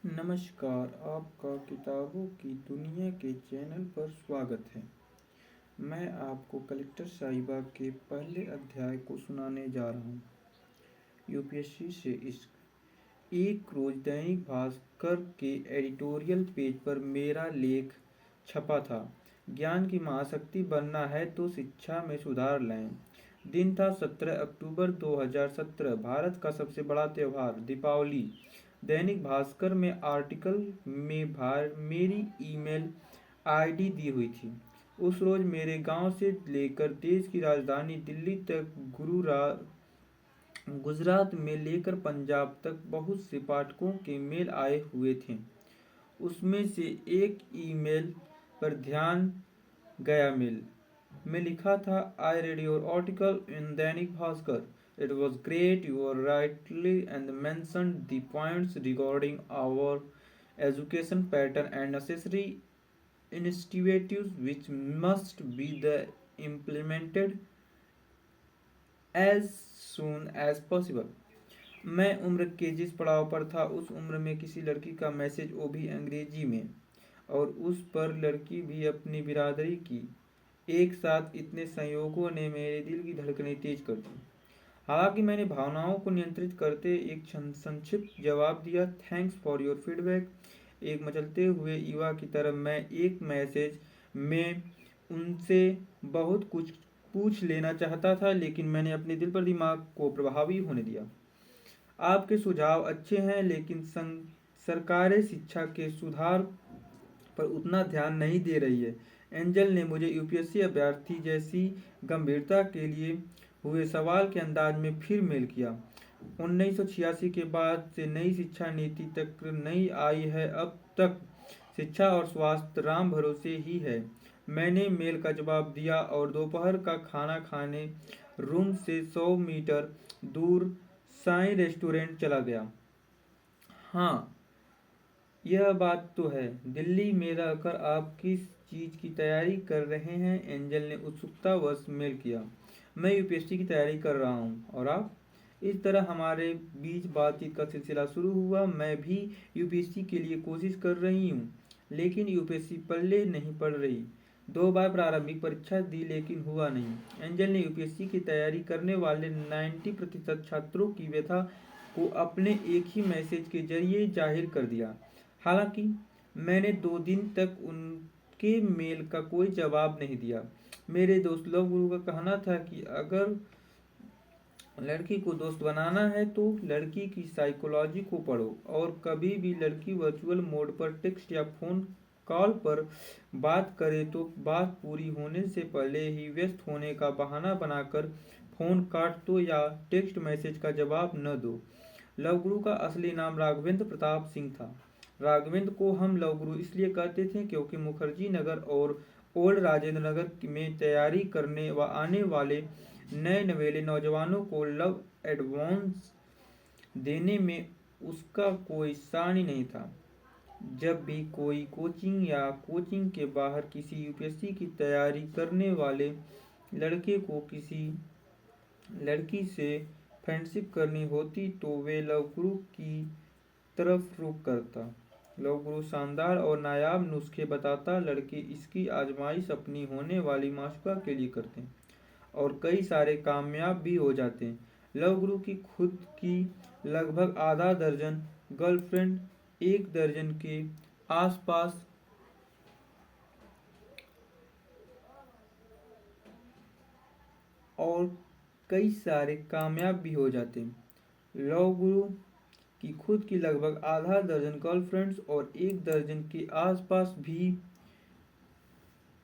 नमस्कार, आपका किताबों की दुनिया के चैनल पर स्वागत है। मैं आपको कलेक्टर साहिबा के पहले अध्याय को सुनाने जा रहा हूँ। यूपीएससी से इश्क। एक रोज दैनिक भास्कर के एडिटोरियल पेज पर मेरा लेख छपा था। ज्ञान की महाशक्ति बनना है तो शिक्षा में सुधार लाएं। दिन था 17 अक्टूबर 2017। भारत का सबसे बड़ा त्यौहार दीपावली। दैनिक भास्कर में आर्टिकल में मेरी ईमेल आईडी दी हुई थी। उस रोज मेरे गांव से लेकर देश की राजधानी दिल्ली तक गुजरात में लेकर पंजाब तक बहुत से पाठकों के मेल आए हुए थे। उसमें से एक ईमेल पर ध्यान गया। मेल में लिखा था, I read your article in Dainik Bhaskar. It was great. You were rightly and mentioned the points regarding our education pattern and necessary initiatives which must be implemented as soon as possible. मैं उम्र के जिस पड़ाव पर था उस उम्र में किसी लड़की का मैसेज, वो भी अंग्रेजी में, और उस पर लड़की भी अपनी बिरादरी की, एक साथ इतने संयोगों ने मेरे दिल की धड़कनें तेज कर दी। हालांकि मैंने भावनाओं को नियंत्रित करते एक संक्षिप्त जवाब दिया, थैंक्स फॉर योर फीडबैक। एक मचलते हुए युवा की तरह मैं एक मैसेज में उनसे बहुत कुछ पूछ लेना चाहता था, लेकिन मैंने अपने दिल पर दिमाग को प्रभावी होने दिया। आपके सुझाव अच्छे हैं, लेकिन सरकारें शिक्षा के सुधार पर उतना ध्यान नहीं दे रही है। एंजल ने मुझे यूपीएससी अभ्यर्थी जैसी गंभीरता के लिए हुए सवाल के अंदाज में फिर मेल किया। 1986 के बाद से नई शिक्षा नीति तक नहीं आई है। अब तक शिक्षा और स्वास्थ्य राम भरोसे ही है। मैंने मेल का जवाब दिया और दोपहर का खाना खाने रूम से 100 मीटर दूर साई रेस्टोरेंट चला गया। हाँ, यह बात तो है, दिल्ली में रहकर आप किस चीज़ की तैयारी कर रहे हैं? एंजल ने उत्सुकतावश मेल किया। मैं यूपीएससी की तैयारी कर रहा हूँ। और आप? इस तरह हमारे बीच बातचीत का सिलसिला शुरू हुआ। मैं भी यूपीएससी के लिए कोशिश कर रही हूँ, लेकिन यूपीएससी पल्ले नहीं पड़ रही। 2 बार प्रारंभिक परीक्षा दी, लेकिन हुआ नहीं। एंजल ने यूपीएससी की तैयारी करने वाले 90% छात्रों की व्यथा को अपने एक ही मैसेज के जरिए जाहिर कर दिया। हालांकि मैंने 2 दिन तक उनके मेल का कोई जवाब नहीं दिया। मेरे दोस्त लव गुरु का कहना था कि अगर लड़की को दोस्त बनाना है तो लड़की की साइकोलॉजी को पढ़ो, और कभी भी लड़की वर्चुअल मोड पर टेक्स्ट या फोन कॉल पर बात करे तो बात पूरी होने से पहले ही व्यस्त होने का बहाना बनाकर फोन काट दो या टेक्स्ट मैसेज का जवाब न दो। लवगुरु का असली नाम राघवेंद्र प्रताप सिंह था। राघवेंद्र को हम लवगुरु इसलिए कहते थे क्योंकि मुखर्जी नगर और ओल्ड राजेंद्र नगर में तैयारी करने व आने वाले नए नवेले नौजवानों को लव एडवांस देने में उसका कोई सानी नहीं था। जब भी कोई कोचिंग या कोचिंग के बाहर किसी यूपीएससी की तैयारी करने वाले लड़के को किसी लड़की से फ्रेंडशिप करनी होती तो वे लवगुरु की तरफ रुख करता। लवगुरु शानदार और नायाब नुस्खे बताता। लड़के इसकी आजमाइश अपनी होने वाली माशुका के लिए करते हैं और कई सारे कामयाब भी हो जाते हैं। लवगुरु की खुद की लगभग आधा दर्जन गर्लफ्रेंड, 1 दर्जन के आसपास और कई सारे कामयाब भी हो जाते हैं। लवगुरु की खुद की लगभग आधा दर्जन गर्लफ्रेंड्स और 1 दर्जन के आसपास भी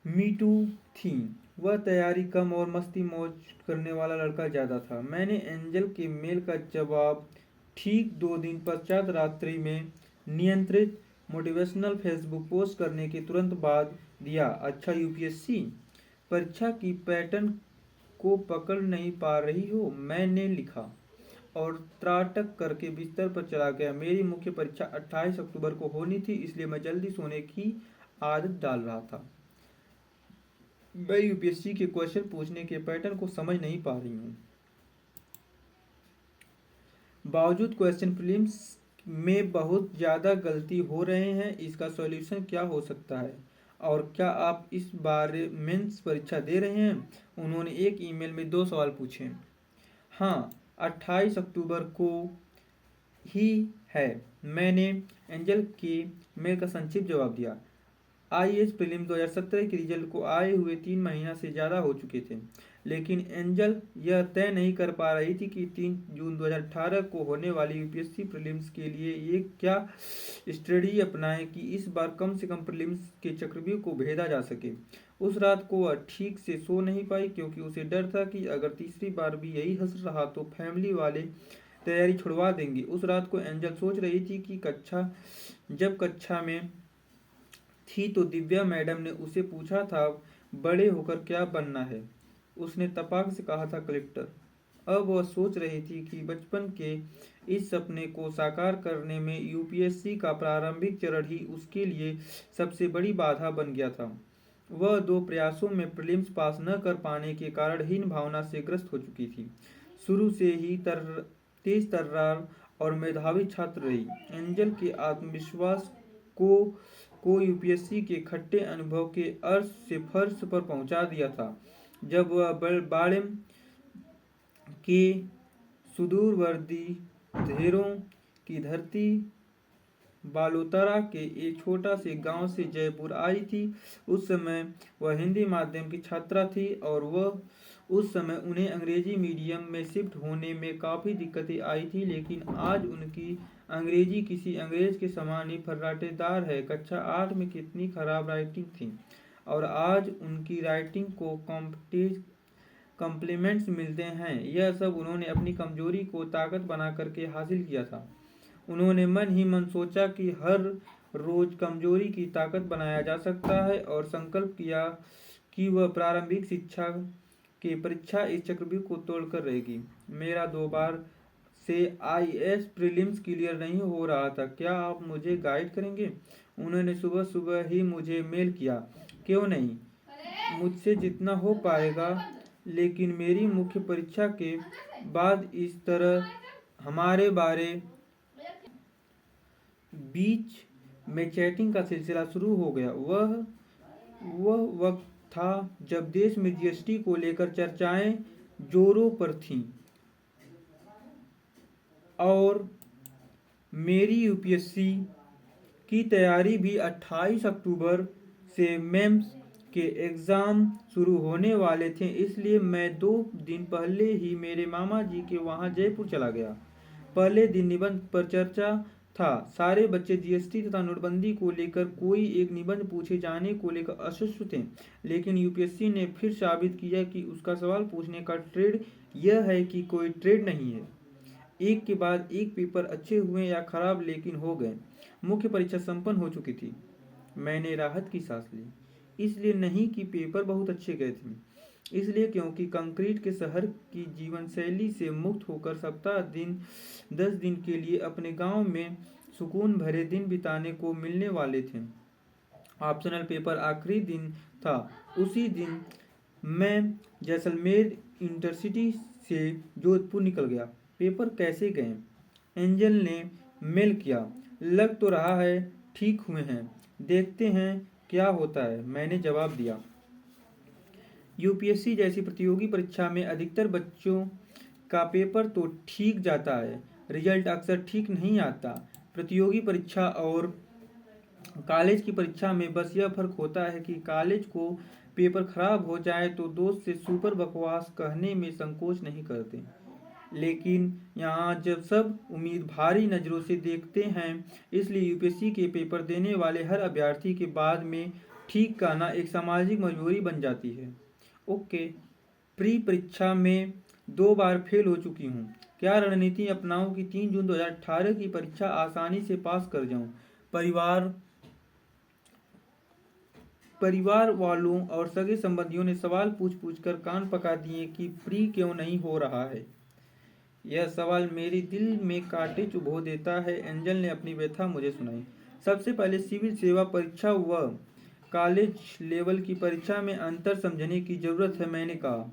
मीटू थी। वह तैयारी कम और मस्ती मौज करने वाला लड़का ज्यादा था। मैंने एंजल के मेल का जवाब ठीक 2 दिन पश्चात रात्रि में नियंत्रित मोटिवेशनल फेसबुक पोस्ट करने के तुरंत बाद दिया। अच्छा, यूपीएससी परीक्षा की पैटर्न को पकड़ नहीं पा रही हो? मैंने लिखा और त्राटक करके बिस्तर पर चला गया। मेरी मुख्य परीक्षा 28 अक्टूबर को होनी थी, इसलिए मैं जल्दी सोने की आदत डाल रहा था। मैं यूपीएससी के क्वेश्चन पूछने के पैटर्न को समझ नहीं पा रही हूँ। बावजूद क्वेश्चन प्रीलिम्स में बहुत ज़्यादा गलती हो रहे हैं, इसका सॉल्यूशन क्या हो सकता है, और क्या आप इस बार मेंस परीक्षा दे रहे हैं? उन्होंने एक ईमेल में 2 सवाल पूछे। हाँ, 28 अक्टूबर को ही है, मैंने एंजल के मेल का संक्षिप्त जवाब दिया। आईएएस प्रीलिम्स 2017 के रिजल्ट को आए हुए 3 महीना से ज़्यादा हो चुके थे, लेकिन एंजल यह तय नहीं कर पा रही थी कि 3 जून 2018 को होने वाली यूपीएससी प्रीलिम्स के लिए ये क्या स्ट्रेटजी अपनाएं कि इस बार कम से कम प्रीलिम्स के चक्रव्यूह को भेदा जा सके। उस रात को वह ठीक से सो नहीं पाई, क्योंकि उसे डर था कि अगर तीसरी बार भी यही हंस रहा तो फैमिली वाले तैयारी छुड़वा देंगे। उस रात को एंजल सोच रही थी कि जब कक्षा में थी तो दिव्या मैडम ने उसे पूछा था, बड़े होकर क्या बनना है? उसने तपाक से कहा था, कलेक्टर। अब वह सोच रही थी कि बचपन के इस सपने को साकार करने में यूपीएससी का प्रारंभिक चरण ही उसके लिए सबसे बड़ी बाधा बन गया था। वह 2 प्रयासों में प्रीलिम्स पास न कर पाने के कारण हीन भावना से ग्रस्त हो चुकी थी। शुरू से ही तेज तर्रार और मेधावी छात्र रही, एंजल के आत्मविश्वास को यूपीएससी के खट्टे अनुभव के अर्श से फर्श पर पहुंचा दिया था। जब वह बाड़ेम के सुदूरवर्ती धेरों की धरती बालोतरा के एक छोटा से गांव से जयपुर आई थी, उस समय वह हिंदी माध्यम की छात्रा थी और उस समय उन्हें अंग्रेजी मीडियम में शिफ्ट होने में काफ़ी दिक्कतें आई थी, लेकिन आज उनकी अंग्रेजी किसी अंग्रेज के समान ही फर्राटेदार है। कक्षा 8 में कितनी खराब राइटिंग थी, और आज उनकी राइटिंग को कॉम्प्लीमेंट्स मिलते हैं। यह सब उन्होंने अपनी कमजोरी को ताकत बना करके हासिल किया था। उन्होंने मन ही मन सोचा कि हर रोज कमजोरी की ताकत बनाया जा सकता है, और संकल्प किया कि वह प्रारंभिक शिक्षा की परीक्षा इस चक्रव्यूह को तोड़कर रहेगी। मेरा 2 बार से आईएएस प्रीलिम्स क्लियर नहीं हो रहा था, क्या आप मुझे गाइड करेंगे? उन्होंने सुबह सुबह ही मुझे मेल किया। क्यों नहीं, मुझसे जितना हो पाएगा, लेकिन मेरी मुख्य परीक्षा के बाद इस तरह हमारे बारे बीच में चैटिंग का सिलसिला शुरू हो गया। वह वक्त था जब देश में जीएसटी को लेकर चर्चाएं जोरों पर थीं, और मेरी यूपीएससी की तैयारी भी 28 अक्टूबर से मेंस के एग्ज़ाम शुरू होने वाले थे। इसलिए मैं 2 दिन पहले ही मेरे मामा जी के वहाँ जयपुर चला गया। पहले दिन निबंध पर चर्चा था। सारे बच्चे जीएसटी तथा नोटबंदी को लेकर कोई एक निबंध पूछे जाने को लेकर अस्वस्थ थे, लेकिन यूपीएससी ने फिर साबित किया कि उसका सवाल पूछने का ट्रेड यह है कि कोई ट्रेड नहीं है। एक के बाद एक पेपर अच्छे हुए या खराब, लेकिन हो गए। मुख्य परीक्षा संपन्न हो चुकी थी। मैंने राहत की सांस ली, इसलिए नहीं कि पेपर बहुत अच्छे गए थे, इसलिए क्योंकि कंक्रीट के शहर की जीवन शैली से मुक्त होकर सप्ताह 10 दिन के लिए अपने गांव में सुकून भरे दिन बिताने को मिलने वाले थे। ऑप्शनल पेपर आखिरी दिन था। उसी दिन मैं जैसलमेर इंटरसिटी से जोधपुर निकल गया। पेपर कैसे गए? एंजल ने मेल किया। लग तो रहा है ठीक हुए हैं, देखते हैं क्या होता है, मैंने जवाब दिया। यूपीएससी जैसी प्रतियोगी परीक्षा में अधिकतर बच्चों का पेपर तो ठीक जाता है, रिजल्ट अक्सर ठीक नहीं आता। प्रतियोगी परीक्षा और कॉलेज की परीक्षा में बस यह फर्क होता है कि कॉलेज को पेपर खराब हो जाए तो दोस्त से सुपर बकवास कहने में संकोच नहीं करते, लेकिन यहाँ जब सब उम्मीद भारी नज़रों से देखते हैं, इसलिए यूपीएससी के पेपर देने वाले हर अभ्यर्थी के बाद में ठीक कहना एक सामाजिक मजबूरी बन जाती है। ओके, प्री परीक्षा में 2 बार फेल हो चुकी हूँ। क्या रणनीति अपनाऊं कि 3 जून 2018 की परीक्षा आसानी से पास कर जाऊं? परिवार वालों और सगे संबंधियों ने सवाल पूछ कर कान पका दिए कि प्री क्यों नहीं हो रहा है। यह सवाल मेरे दिल में कांटे चुभो देता है। एंजल ने अपनी व्यथा मुझे सुनाई। सबसे पहले सिविल सेवा परीक्षा व कॉलेज लेवल की परीक्षा में अंतर समझने की ज़रूरत है, मैंने कहा।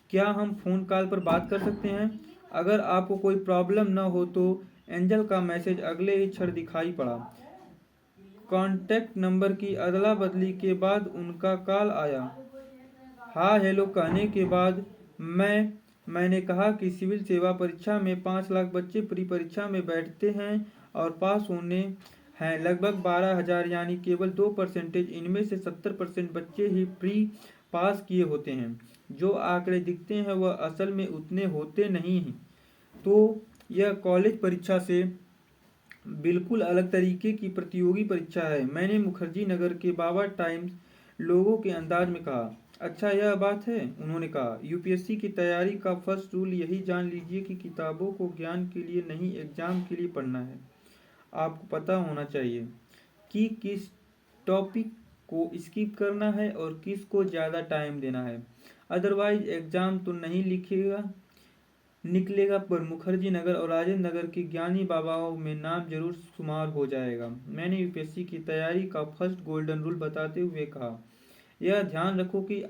क्या हम फ़ोन कॉल पर बात कर सकते हैं? अगर आपको कोई प्रॉब्लम न हो तो एंजल का मैसेज अगले ही क्षण दिखाई पड़ा। कॉन्टैक्ट नंबर की अदला बदली के बाद उनका कॉल आया। हाँ हेलो कहने के बाद मैंने कहा कि सिविल सेवा परीक्षा में 5 लाख बच्चे प्री परीक्षा में बैठते हैं और पास होने हैं लगभग 12,000, यानी केवल 2%। इनमें से 70% बच्चे ही प्री पास किए होते हैं। जो आंकड़े दिखते हैं वह असल में उतने होते नहीं हैं। तो यह कॉलेज परीक्षा से बिल्कुल अलग तरीके की प्रतियोगी परीक्षा है। मैंने मुखर्जी नगर के बाबा टाइम्स लोगों के अंदाज में कहा। अच्छा यह बात है, उन्होंने कहा। यूपीएससी की तैयारी का फर्स्ट रूल यही जान लीजिए कि किताबों को ज्ञान के लिए नहीं एग्जाम के लिए पढ़ना है। आपको पता होना चाहिए कि किस टॉपिक को स्किप करना है और किस को ज़्यादा टाइम देना है। अदरवाइज एग्जाम तो नहीं निकलेगा पर मुखर्जी नगर और राजेंद्र नगर के ज्ञानी बाबाओं में नाम जरूर शुमार हो जाएगा। मैंने यूपीएससी की तैयारी का फर्स्ट गोल्डन रूल बताते हुए कहा, यह ध्यान रखो कि